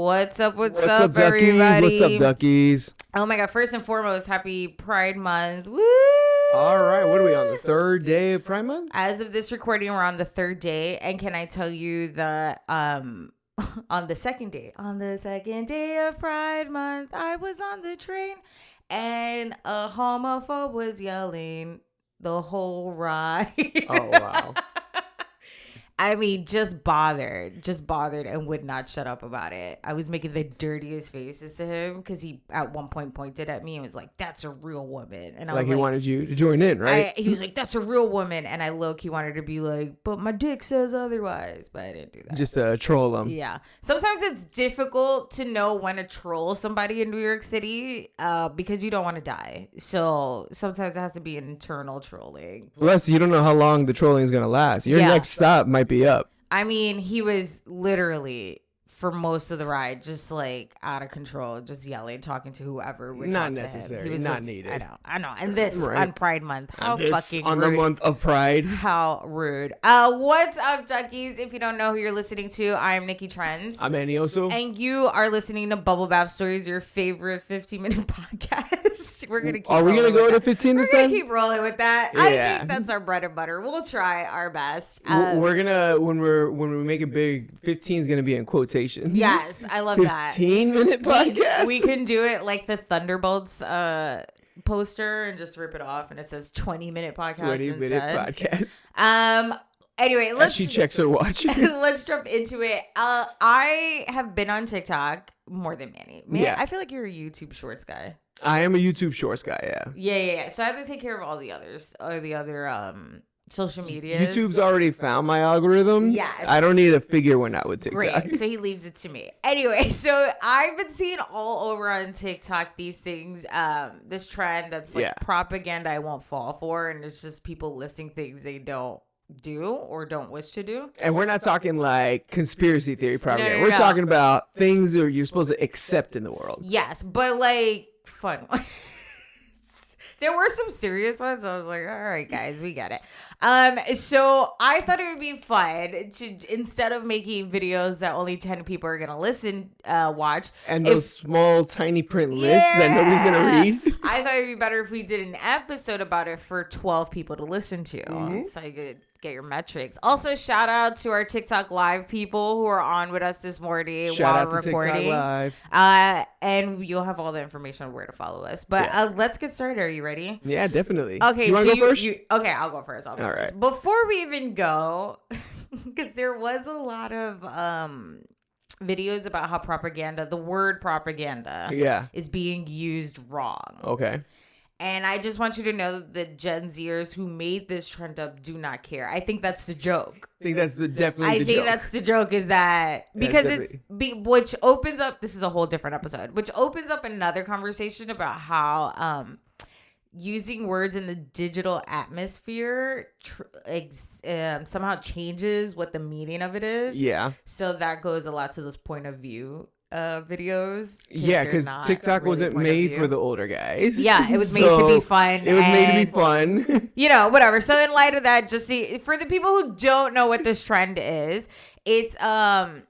What's up, What's up, Duckies? everybody? What's up, Duckies? Oh my God, first and foremost, happy Pride Month. Woo! All right, what are we on, the third day of Pride Month? As of this recording, we're on the third day. And can I tell you that on the second day of Pride Month, I was on the train and a homophobe was yelling the whole ride. Oh, wow. I mean, just bothered and would not shut up about it. I was making the dirtiest faces to him because he at one point pointed at me and was like, "That's a real woman." And I was he wanted you to join in, right? He was like, "That's a real woman." And I low-key wanted to be like, "But my dick says otherwise." But I didn't do that. Just troll him. Yeah. Sometimes it's difficult to know when to troll somebody in New York City because you don't want to die. So sometimes it has to be an internal trolling. Plus, you don't know how long the trolling is going to last. Your next stop might be up. I mean, he was literally for most of the ride just like out of control, just yelling, talking to whoever would not talk necessary, to him. He was not like, needed. I know. And this on Pride Month, how fucking on rude. the month of Pride. How rude. What's up, Duckies? If you don't know who you're listening to, I'm Nicky Trendz. I'm Manny Oso. And you are listening to Bubble Bath Stories, your favorite 15-minute podcast. We're gonna keep. Are we gonna go to 15 this time? We're gonna keep rolling with that. Yeah. I think that's our bread and butter. We'll try our best. We're gonna when we make it big, 15 is gonna be in quotations. Yes, I love that. 15-minute podcast. We can do it like the Thunderbolts poster and just rip it off, and it says 20-minute podcast. 20-minute podcast. Anyway, she checks her watch. Let's jump into it. I have been on TikTok more than Manny. Yeah. I feel like you're a YouTube Shorts guy. I am a YouTube Shorts guy. Yeah. Yeah. So I have to take care of all the others, or the other social media. YouTube's already found my algorithm. Yes. I don't need to figure one out with TikTok. Great. So he leaves it to me. Anyway, so I've been seeing all over on TikTok these things, this trend that's like propaganda I won't fall for, and it's just people listing things they don't do or don't wish to do. And we're not talking like conspiracy theory propaganda. No. We're talking about things that you're supposed to accept in the world. Yes, but like fun ones. There were some serious ones. I was like, all right, guys, we get it. So I thought it would be fun to, instead of making videos that only 10 people are going to watch. And those small, tiny print lists that nobody's going to read. I thought it would be better if we did an episode about it for 12 people to listen to. Mm-hmm. So you could get your metrics. Also, shout out to our TikTok live people who are on with us this morning while we're recording. TikTok live. And you'll have all the information on where to follow us. But let's get started. Are you ready? Yeah, definitely. Okay, you want to go first? Okay, I'll go first. All right. Before we even go, because there was a lot of videos about how the word propaganda is being used wrong. Okay. And I just want you to know that Gen Zers who made this trend up do not care. I think that's the joke. I think that's definitely the joke. That's the joke, is that because which opens up, this is a whole different episode, which opens up another conversation about how using words in the digital atmosphere somehow changes what the meaning of it is. Yeah. So that goes a lot to those point of view videos. Yeah, because TikTok really wasn't made for the older guys. Yeah, it was made to be fun. It was made to be fun. Whatever. So in light of that, just see, for the people who don't know what this trend is, it's a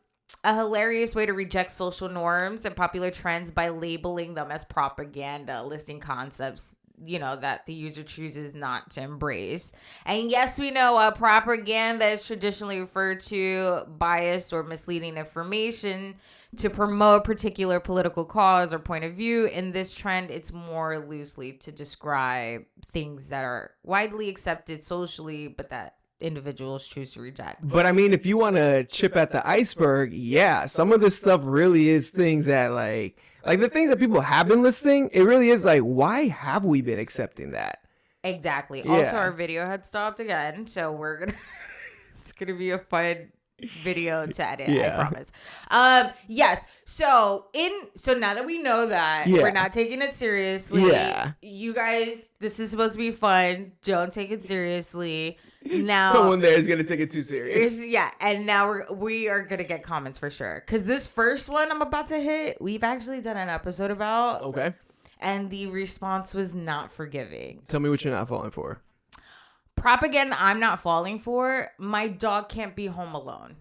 hilarious way to reject social norms and popular trends by labeling them as propaganda, listing concepts that the user chooses not to embrace. And yes, we know propaganda is traditionally referred to biased or misleading information to promote a particular political cause or point of view. In this trend, it's more loosely to describe things that are widely accepted socially, but that individuals choose to reject. But I mean, if you want to chip at the iceberg, some of this stuff really is things that like the things that people have been listing, it really is like, why have we been accepting that? Exactly. Yeah. Also, our video had stopped again, so we're gonna it's gonna be a fun video to edit. I promise. Yes. So now that we know that we're not taking it seriously, you guys, this is supposed to be fun. Don't take it seriously. Now someone there is gonna take it too serious. Yeah, and now we are gonna get comments for sure. Because this first one I'm about to hit, we've actually done an episode about. Okay. And the response was not forgiving. Tell me what you're not falling for. Propaganda I'm not falling for. My dog can't be home alone.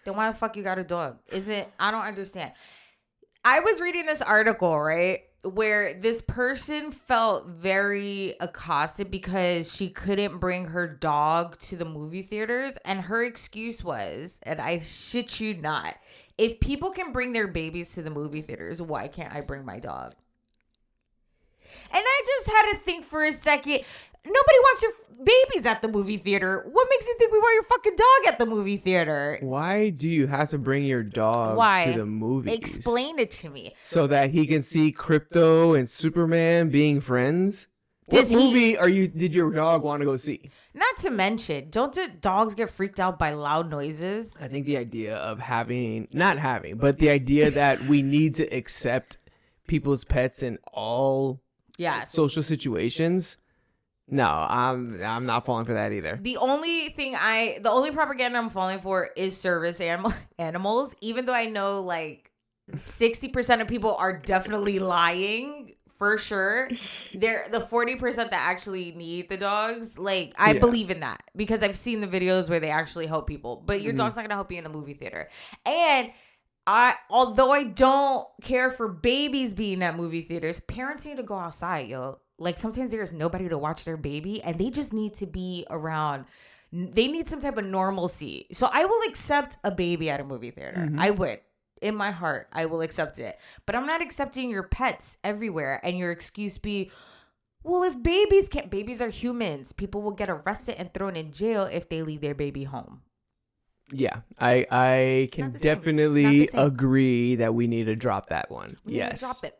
Then why the fuck you got a dog? I don't understand. I was reading this article, right, where this person felt very accosted because she couldn't bring her dog to the movie theaters. And her excuse was, and I shit you not, if people can bring their babies to the movie theaters, why can't I bring my dog? And I just had to think for a second. Nobody wants your babies at the movie theater. What makes you think we want your fucking dog at the movie theater? Why do you have to bring your dog to the movies? Explain it to me. So that he can see Crypto and Superman being friends? What movie did your dog want to go see? Not to mention, don't dogs get freaked out by loud noises? I think the idea of but the idea that we need to accept people's pets in all social situations. No, I'm not falling for that either. The only propaganda I'm falling for is service animals, even though I know like 60% of people are definitely lying for sure. They're the 40% that actually need the dogs. Like I believe in that because I've seen the videos where they actually help people, but your dog's not going to help you in a movie theater. And although I don't care for babies being at movie theaters, parents need to go outside, yo. Like sometimes there's nobody to watch their baby and they just need to be around. They need some type of normalcy. So I will accept a baby at a movie theater. Mm-hmm. I would. In my heart, I will accept it. But I'm not accepting your pets everywhere and your excuse be, well, if babies are humans. People will get arrested and thrown in jail if they leave their baby home. Yeah, I can definitely agree that we need to drop that one. We need to drop it.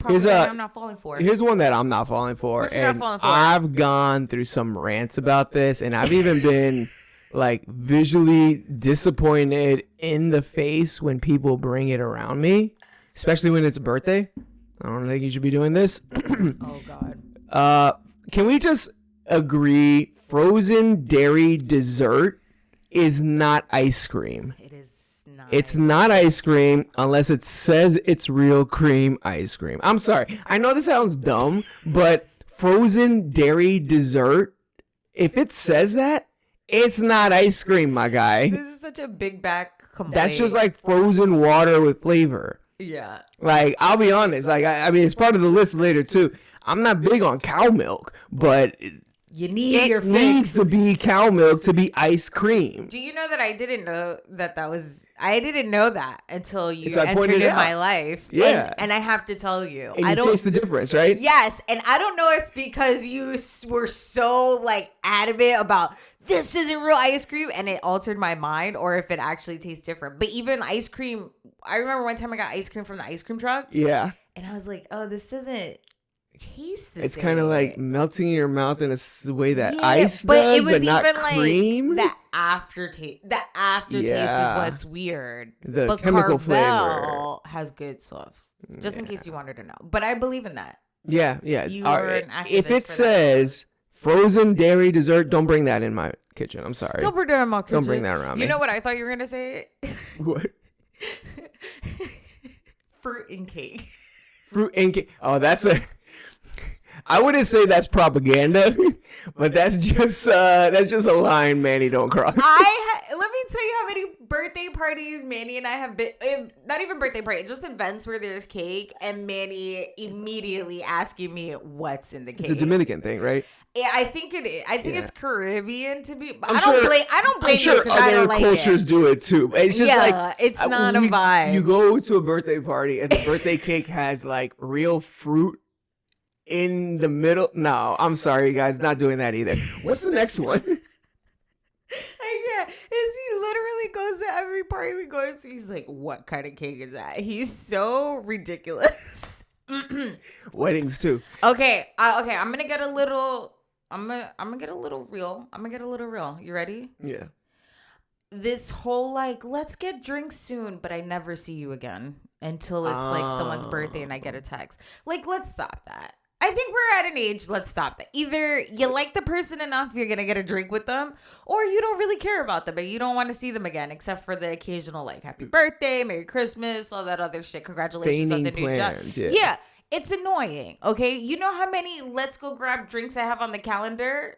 I'm not falling for. Here's one that I'm not falling for. What you not falling for? I've gone through some rants about this, and I've even been like visually disappointed in the face when people bring it around me, especially when it's a birthday. I don't think you should be doing this. Oh God. Can we just agree? Frozen dairy dessert is not ice cream. It is not. It's not ice cream unless it says it's real cream ice cream. I'm sorry. I know this sounds dumb, but frozen dairy dessert, if it says that, it's not ice cream, my guy. This is such a big back complaint. That's just like frozen water with flavor. Yeah. Like, I'll be honest. Like, I mean, it's part of the list later, too. I'm not big on cow milk, but you need your fix. It needs to be cow milk to be ice cream. Do you know that I didn't know I didn't know that until you entered in my life. Yeah. And I have to tell you. And you taste the difference, right? Yes. And I don't know if it's because you were so like adamant about this isn't real ice cream and it altered my mind or if it actually tastes different. But even ice cream, I remember one time I got ice cream from the ice cream truck. Yeah. And I was like, oh, this doesn't taste the it's same. Kind of like melting in your mouth in a way that yeah, ice but does, it was but not even cream. Like that aftertaste. That aftertaste is what's weird. The chemical Carvel flavor has good stuff. Just in case you wanted to know, but I believe in that. Yeah. You are an activist if it says frozen dairy dessert, don't bring that in my kitchen. I'm sorry. Don't bring that in my kitchen. Don't bring that around me. You know what I thought you were gonna say? What? Fruit and cake. Fruit and cake. Oh, I wouldn't say that's propaganda, but that's just a line Manny don't cross. Let me tell you how many birthday parties Manny and I have been. Not even birthday party, just events where there's cake, and Manny immediately asking me what's in the cake. It's a Dominican thing, right? Yeah, I think it is. I think it's Caribbean to be. I don't blame you because I don't like it. Other cultures do it too. It's just like it's not a vibe. You go to a birthday party and the birthday cake has like real fruit in the middle. No, I'm sorry, guys, not doing that either. What's the next one? He literally goes to every party we go to. He's like, "What kind of cake is that?" He's so ridiculous. Weddings too. Okay. I'm gonna get a little. I'm gonna get a little real. You ready? Yeah. This whole like, let's get drinks soon, but I never see you again until it's like someone's birthday and I get a text. Like, let's stop that. I think we're at an age, let's stop that. Either you like the person enough, you're going to get a drink with them, or you don't really care about them, but you don't want to see them again, except for the occasional, like, happy birthday, Merry Christmas, all that other shit. Congratulations on the new job. Yeah, it's annoying, okay? You know how many let's go grab drinks I have on the calendar?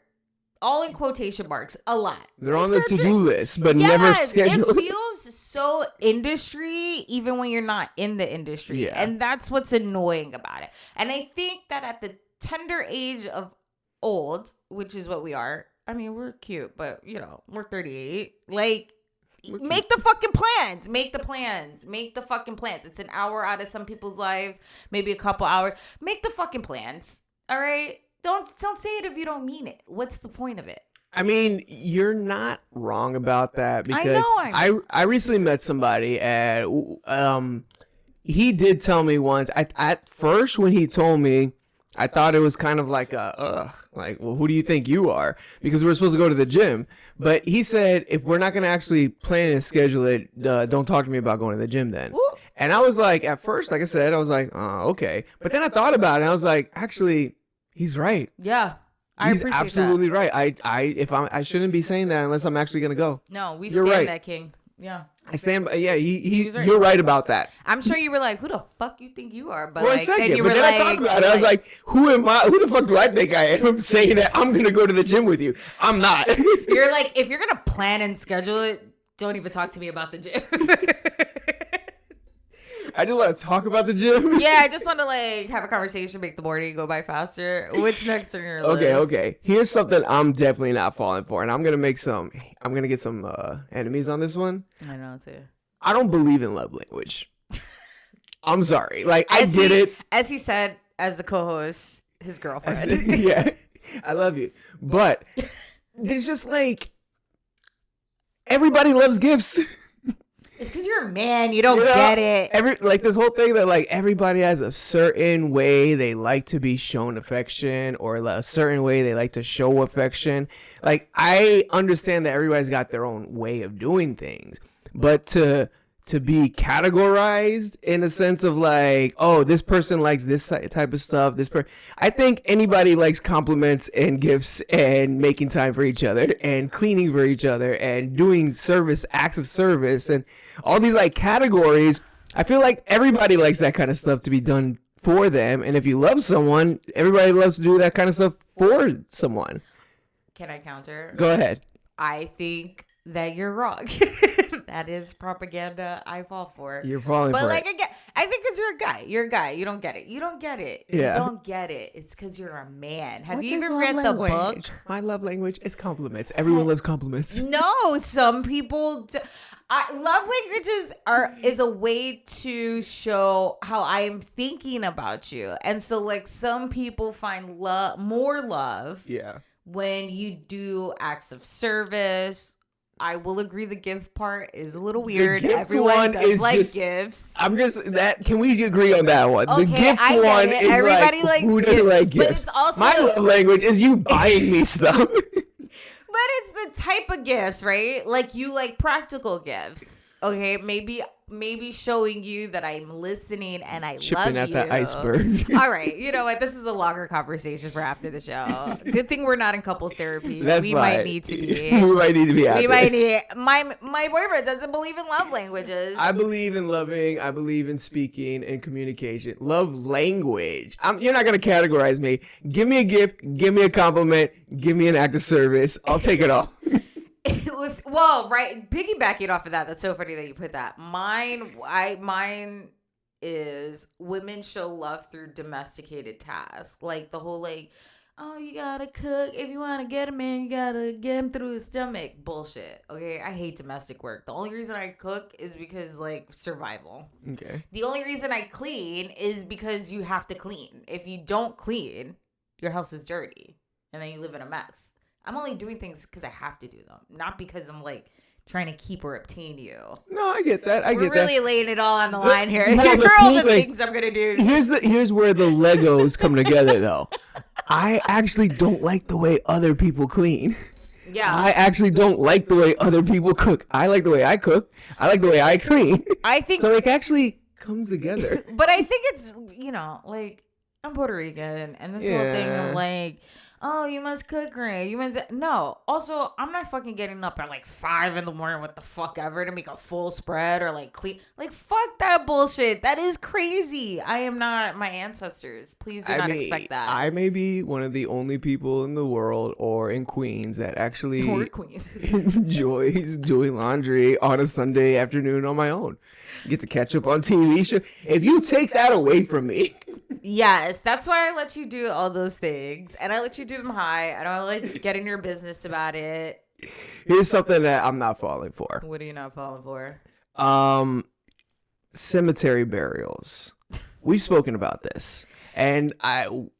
All in quotation marks, a lot. They're on the to-do list, but never scheduled. It feels so industry, even when you're not in the industry. Yeah. And that's what's annoying about it. And I think that at the tender age of old, which is what we are, I mean, we're cute, but, you know, we're 38. Like, make the fucking plans. Make the plans. Make the fucking plans. It's an hour out of some people's lives, maybe a couple hours. Make the fucking plans. All right? Don't say it if you don't mean it. What's the point of it? I mean, you're not wrong about that because I recently met somebody and he did tell me once. At first, when he told me, I thought it was kind of like well, who do you think you are? Because we were supposed to go to the gym. But he said, if we're not going to actually plan and schedule it, don't talk to me about going to the gym then. Ooh. And I was like, at first, like I said, I was like, oh, okay. But then I thought about it and I was like, actually, he's right. Yeah. He's absolutely right. I shouldn't be saying that unless I'm actually going to go. No, you're stand right. That king. Yeah. I stand by, yeah, right. You're right about that. I'm sure you were like, who the fuck you think you are? But for a second, then I thought about it. I was like, who am I? Who the fuck do I think I am saying that I'm going to go to the gym with you? I'm not. You're like, if you're going to plan and schedule it, don't even talk to me about the gym. I just want to talk about the gym. Yeah, I just want to like have a conversation, make the morning go by faster. What's next on your list? Okay. Here's something I'm definitely not falling for, and I'm gonna get some enemies on this one. I know too. I don't believe in love language. I'm sorry. Like I did it. As he said, as the co-host, his girlfriend. Yeah, I love you, but it's just like everybody loves gifts. It's because you're a man. You don't get it. Like this whole thing that like everybody has a certain way they like to be shown affection or a certain way they like to show affection. Like I understand that everybody's got their own way of doing things, but to be categorized in a sense of like, oh, this person likes this type of stuff. I think anybody likes compliments and gifts and making time for each other and cleaning for each other and doing acts of service and all these like categories. I feel like everybody likes that kind of stuff to be done for them. And if you love someone, everybody loves to do that kind of stuff for someone. Can I counter? Go ahead. I think that you're wrong. That is propaganda I fall for. You're falling for it. But like again, I think because you're a guy. You're a guy. You don't get it. Yeah. You don't get it. It's because you're a man. Have you even read the book? My love language is compliments. Everyone loves compliments. No, some people love languages is a way to show how I am thinking about you. And so like some people find more love when you do acts of service. I will agree the gift part is a little weird. Everyone does like gifts. Can we agree on that one? Okay, the gift one is everybody like, likes who doesn't like gifts? But it's also, my love language is you buying me stuff. But it's the type of gifts, right? Like you like practical gifts. Okay, maybe showing you that I'm listening and I love you. Chipping at that iceberg. All right, you know what? This is a longer conversation for after the show. Good thing we're not in couples therapy. That's we fine. Might need to be. We might need to be. We might need. My boyfriend doesn't believe in love languages. I believe in loving. I believe in speaking and communication. Love language. You're not gonna categorize me. Give me a gift. Give me a compliment. Give me an act of service. I'll take it all. It was right. Piggybacking off of that, that's so funny that you put that. Mine is women show love through domesticated tasks, like the whole like, oh, you gotta cook if you want to get a man, you gotta get him through his stomach. Bullshit. Okay, I hate domestic work. The only reason I cook is because like survival. Okay. The only reason I clean is because you have to clean. If you don't clean, your house is dirty, and then you live in a mess. I'm only doing things because I have to do them, not because I'm like trying to keep or obtain you. No, I get that. We're really laying it all on the line here. Here are all the things I'm gonna do. Here's where the Legos come together, though. I actually don't like the way other people clean. Yeah. I actually don't like the way other people cook. I like the way I cook. I like the way I clean. I think so. It actually comes together. But I think it's like I'm Puerto Rican, and this whole thing of like. oh, you must cook right. You must no. Also, I'm not fucking getting up at like 5 a.m. what the fuck ever to make a full spread or like clean. Like fuck that bullshit. That is crazy. I am not my ancestors. Please do not expect that. I may be one of the only people in the world or in Queens that actually enjoys doing laundry on a Sunday afternoon on my own. Get to catch up on TV show. If you take that away from me. Yes, that's why I let you do all those things. And I let you do them high. I don't let you get in your business about it. Here's something that I'm not falling for. What are you not falling for? Cemetery burials. We've spoken about this. And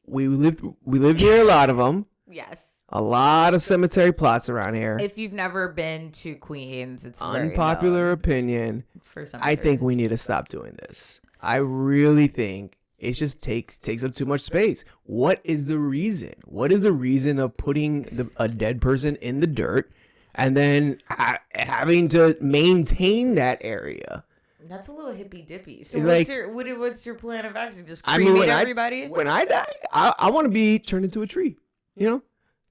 we lived near a lot of them. Yes. A lot of cemetery plots around here. If you've never been to Queens, it's unpopular opinion. For some I think we need to stop doing this. I really think it just takes up too much space. What is the reason? What is the reason of putting a dead person in the dirt and then having to maintain that area? That's a little hippy dippy. So like, what's your plan of action? Just cremate everybody? When I die, I want to be turned into a tree. You know?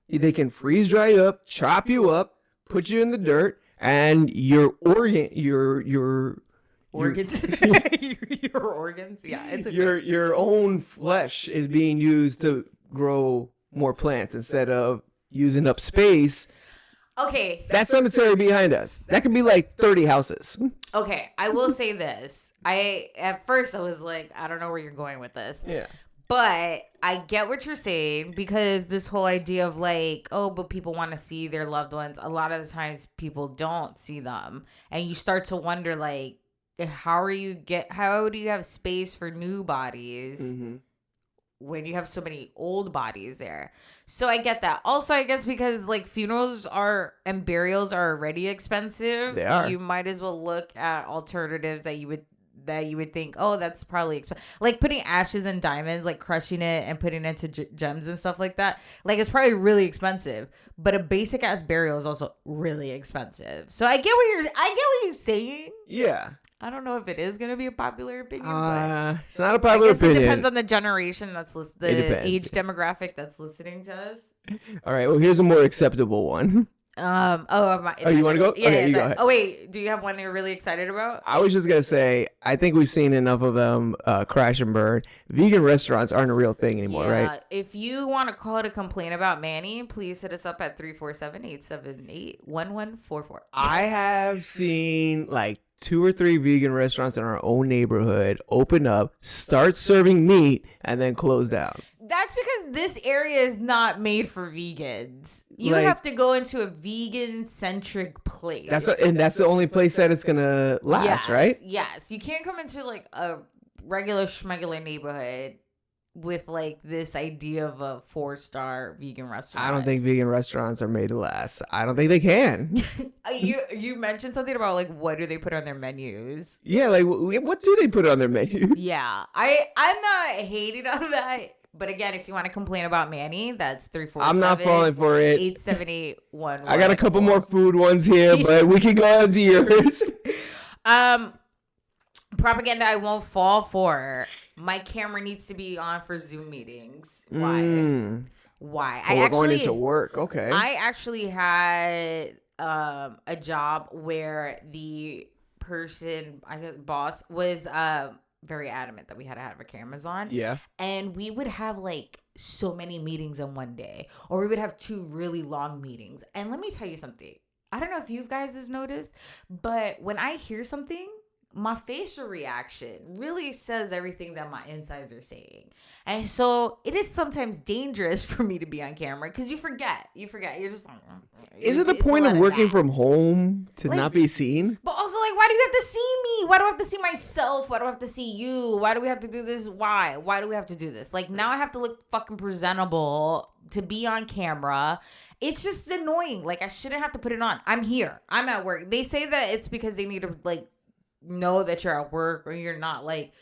They can freeze dry you up, chop you up, put you in the dirt, and your organs, your organs, yeah, it's your own flesh is being used to grow more plants instead of using up space. Okay, that cemetery behind us, that could be like 30 houses. Okay, I will say this. At first I was like, I don't know where you're going with this. Yeah. But I get what you're saying, because this whole idea of like, oh, but people want to see their loved ones. A lot of the times people don't see them. And you start to wonder, like, how do you have space for new bodies when you have so many old bodies there? So I get that. Also, I guess because like funerals and burials are already expensive. They are. You might as well look at alternatives that you would think, oh, that's probably expensive. Like putting ashes and diamonds, like crushing it and putting it into gems and stuff like that. Like it's probably really expensive. But a basic ass burial is also really expensive. So I get what you're saying. Yeah. I don't know if it is going to be a popular opinion, but it's not a popular opinion. It depends on the generation the age demographic that's listening to us. All right. Well, here's a more acceptable one. You want to go? Yeah, okay, you go ahead. Oh wait, do you have one you're really excited about? I was just gonna say, I think we've seen enough of them crash and burn. Vegan restaurants aren't a real thing anymore, right? If you want to call to complain about Manny, please hit us up at 347-878-1144. I have seen like 2 or 3 vegan restaurants in our own neighborhood open up, start serving meat, and then close down. That's because this area is not made for vegans. You have to go into a vegan-centric place. That's the only place that it's gonna last, right? Yes. You can't come into like a regular schmegular neighborhood with like this idea of a 4-star vegan restaurant. I don't think vegan restaurants are made to last. I don't think they can. You mentioned something about like what do they put on their menus? Yeah, like what do they put on their menu? Yeah, I'm not hating on that. But again, if you want to complain about Manny, that's 347. I'm not falling for it. 878-1144. I got a couple more food ones here, but we can go on to yours. Propaganda I won't fall for. My camera needs to be on for Zoom meetings. Why? Why? We're going into work. Okay. I actually had a job where the boss was very adamant that we had to have our cameras on. Yeah. And we would have like so many meetings in one day, or we would have 2 really long meetings. And let me tell you something. I don't know if you guys have noticed, but when I hear something, my facial reaction really says everything that my insides are saying. And so it is sometimes dangerous for me to be on camera because you forget. You're just like... Is it the point of working from home to not be seen? But also, like, why do you have to see me? Why do I have to see myself? Why do I have to see you? Why do we have to do this? Why? Why do we have to do this? Like, now I have to look fucking presentable to be on camera. It's just annoying. Like, I shouldn't have to put it on. I'm here. I'm at work. They say that it's because they need to, like, know that you're at work or you're not like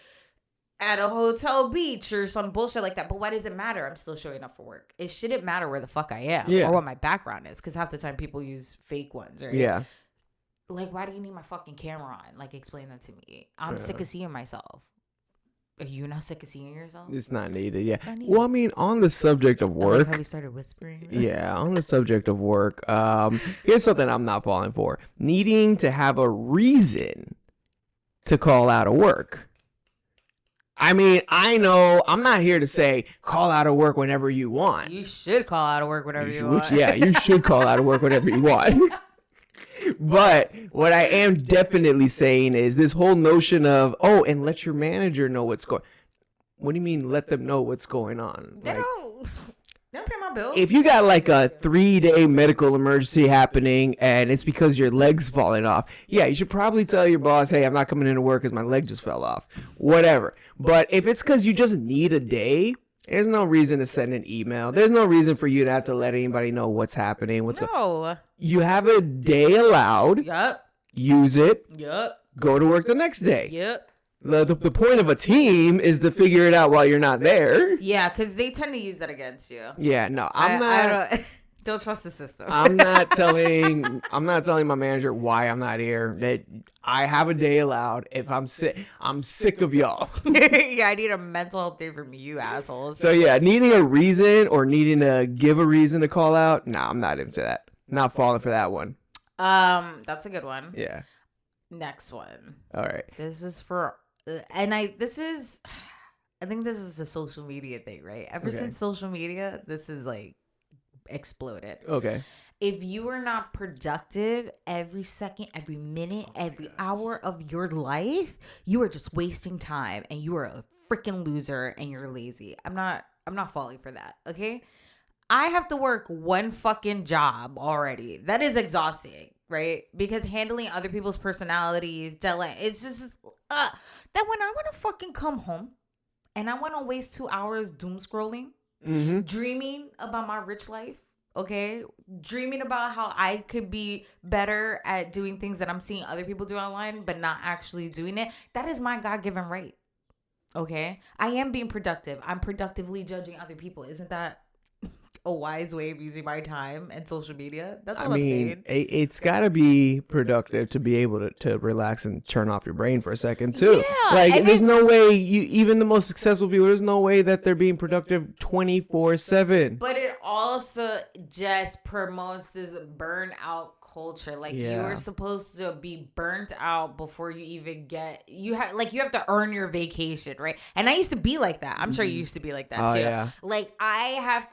at a hotel beach or some bullshit like that. But why does it matter? I'm still showing up for work. It shouldn't matter where the fuck I am or what my background is, because half the time people use fake ones, right? Yeah. Like, why do you need my fucking camera on? Like, explain that to me. I'm sick of seeing myself. Are you not sick of seeing yourself? It's not needed, yeah. Not needed. Well, I mean, on the subject of I work. like how we started whispering. Yeah, on the subject of work, here's something I'm not falling for. Needing to have a reason to call out of work. I mean, I know I'm not here to say call out of work whenever you want. You should call out of work whenever you want. Yeah, you should call out of work whenever you want. But what I am definitely saying is this whole notion of, oh, and let your manager know what's going. What do you mean let them know what's going on? They don't pay my bills. If you got like a 3-day medical emergency happening and it's because your leg's falling off, yeah, you should probably tell your boss, hey, I'm not coming into work because my leg just fell off. Whatever. But if it's because you just need a day, there's no reason to send an email. There's no reason for you to have to let anybody know what's happening. You have a day allowed. Yup. Use it. Yup. Go to work the next day. Yep. The point of a team is to figure it out while you're not there. Yeah, because they tend to use that against you. Yeah, no, I don't trust the system. I'm not telling my manager why I'm not here. That I have a day allowed. If I'm sick of y'all. Yeah, I need a mental health day from you assholes. So yeah, needing a reason or needing to give a reason to call out. Nah, I'm not into that. Not falling for that one. That's a good one. Yeah. Next one. All right. This is for, I think this is a social media thing, right? Ever since social media, this is like exploded. Okay. If you are not productive every second, every minute, every hour of your life, you are just wasting time and you are a freaking loser and you're lazy. I'm not falling for that. Okay. I have to work one fucking job already. That is exhausting, right? Because handling other people's personalities, it's just that when I want to fucking come home and I want to waste 2 hours doom scrolling, dreaming about my rich life, okay? Dreaming about how I could be better at doing things that I'm seeing other people do online, but not actually doing it. That is my God-given right, okay? I am being productive. I'm productively judging other people. Isn't that a wise way of using my time and social media? That's all I'm saying. It's got to be productive to be able to relax and turn off your brain for a second too. Yeah, like there's no way even the most successful people, there's no way that they're being productive 24/7. But it also just promotes this burnout culture. Like you are supposed to be burnt out before you even you have to earn your vacation, right? And I used to be like that. I'm sure you used to be like that too. Yeah. Like I have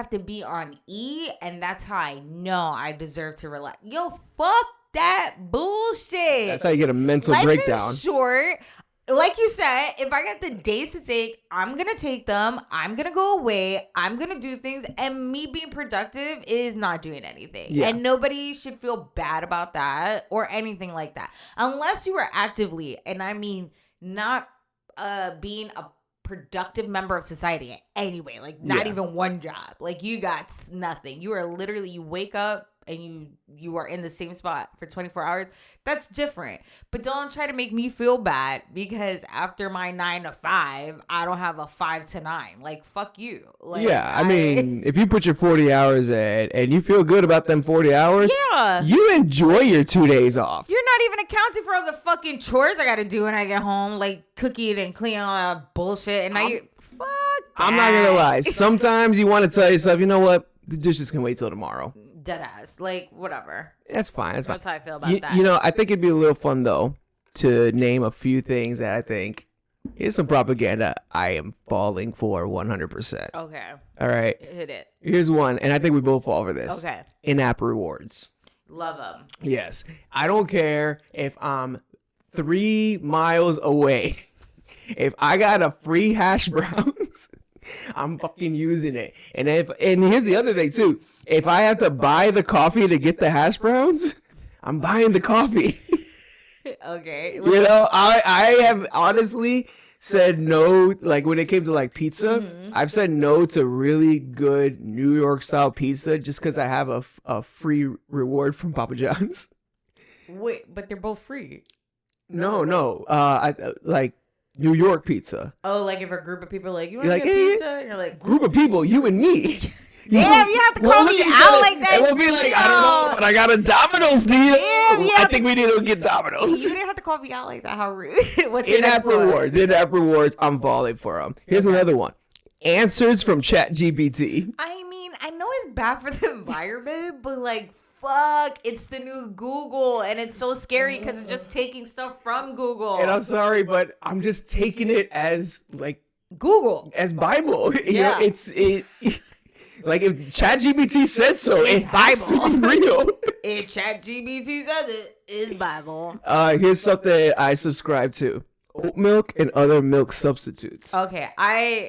to be on E, and that's how I know I deserve to relax. Yo, fuck that bullshit. That's how you get a mental breakdown. Life is short. Like you said, if I got the days to take, I'm going to take them. I'm going to go away. I'm going to do things. And me being productive is not doing anything. Yeah. And nobody should feel bad about that or anything like that. Unless you are actively, and I mean not being a productive member of society anyway. Like not even one job. Like you got nothing. You are literally, you wake up and you are in the same spot for 24 hours, that's different. But don't try to make me feel bad because after my 9 to 5, I don't have a 5 to 9. Like, fuck you. Like, yeah, I mean, if you put your 40 hours in and you feel good about them 40 hours, you enjoy your 2 days off. You're not even accounting for all the fucking chores I got to do when I get home, like cooking and cleaning all that bullshit. And fuck that. I'm not going to lie. Sometimes you want to tell yourself, you know what? The dishes can wait till tomorrow. Dead ass. Like, whatever. That's fine. That's how I feel about that. You know, I think it'd be a little fun, though, to name a few things that I think, here's some propaganda I am falling for 100%. Okay. All right. Hit it. Here's one, and I think we both fall for this. Okay. In-app rewards. Love them. Yes. I don't care if I'm 3 miles away. If I got a free hash browns, I'm fucking using it. And here's the other thing, too. If I have to buy the coffee to get the hash browns, I'm buying the coffee. Okay. You know, I have honestly said no, like when it came to like pizza, I've said no to really good New York style pizza just because I have a free reward from Papa John's. Wait, but they're both free. No. I like New York pizza. Oh, like if a group of people are like, you want to get pizza? And you're like, group of people, you and me. Damn, you have to call me out like that. And we'll be like, I don't know, but I got a Domino's deal. Damn, I think we need to get Domino's. You didn't have to call me out like that. How rude. What's your In-app next one? rewards. In-app rewards. I'm falling for them. Here's another one. Answers from ChatGPT. I mean, I know it's bad for the environment, but like, fuck, it's the new Google, and it's so scary because it's just taking stuff from Google. And I'm sorry, but I'm just taking it as like Google, as Bible. You Yeah. know, it like if ChatGPT said so, It's it has to be real. if ChatGPT says it, it's Bible. Here's something I subscribe to: oat milk and other milk substitutes. Okay,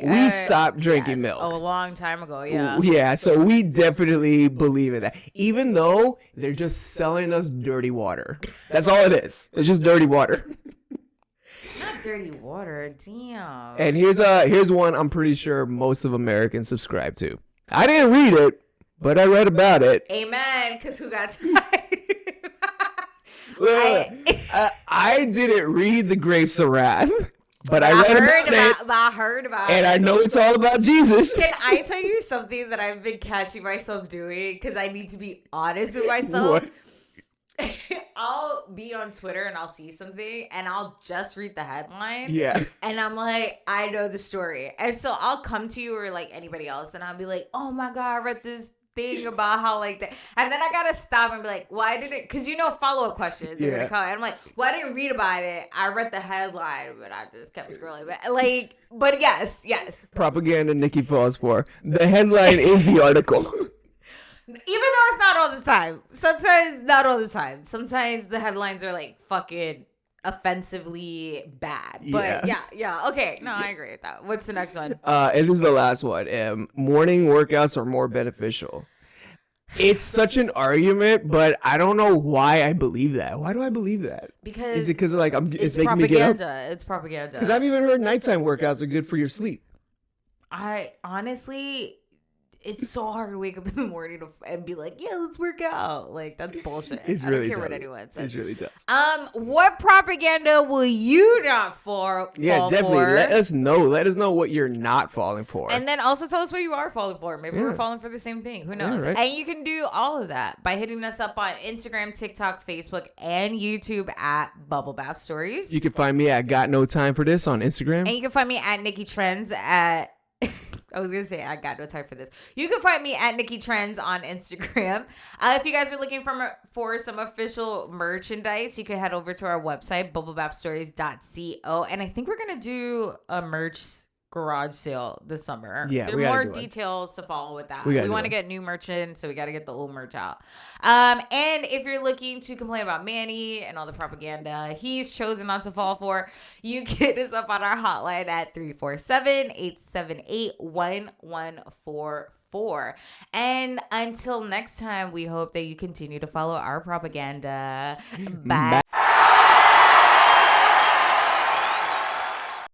We stopped drinking milk. a long time ago. Yeah. Yeah, so we definitely believe in that. Even though they're just selling us dirty water. That's all it is. It's just dirty water. Not dirty water. Damn. And here's one I'm pretty sure most of Americans subscribe to. I didn't read it, but I read about it. Amen. Because who got time? I didn't read The Grapes of Wrath, but I read about it. I heard about And it. I know it's all about Jesus. Can I tell you something that I've been catching myself doing? Because I need to be honest with myself. What? I'll be on Twitter and I'll see something and I'll just read the headline. Yeah. And I'm like, I know the story. And so I'll come to you or like anybody else and I'll be like, oh my God, I read this thing about how like that. And then I got to stop and be like, why did it? Because follow-up questions are going to come. And I'm like, well, I didn't read about it. I read the headline, but I just kept scrolling. But yes. Propaganda Nikki falls for. The headline is the article. Even though it's not all the time. Sometimes, not all the time. Sometimes the headlines are like fucking offensively bad. But yeah. Okay. No, I agree with that. What's the next one? And this is the last one. Morning workouts are more beneficial. It's such an argument, but I don't know why I believe that. Why do I believe that? Because is it because like it's making propaganda. me get up? It's propaganda. Because I've even heard nighttime workouts are good for your sleep. I honestly, it's so hard to wake up in the morning and be like, yeah, let's work out. Like, that's bullshit. It's I really don't care tough. what anyone says. It's really tough. What propaganda will you not fall Definitely. for? Let us know. Let us know what you're not falling for. And then also tell us what you are falling for. Maybe we're falling for the same thing. Who knows? right. And you can do all of that by hitting us up on Instagram, TikTok, Facebook, and YouTube at Bubble Bath Stories. You can find me at Got No Time for This on Instagram. And you can find me at Nicky Trendz at... I was going to say, I got no time for this. You can find me at Nicky Trendz on Instagram. If you guys are looking for some official merchandise, you can head over to our website, bubblebathstories.co. And I think we're going to do a merch garage sale this summer. Yeah, there we are more gotta do it. details to follow with that. We We want to get new merch in, so we got to get the old merch out. And if you're looking to complain about Manny and all the propaganda he's chosen not to fall for, you can hit us up on our hotline at 347-878-1144. And until next time, we hope that you continue to follow our propaganda. Bye.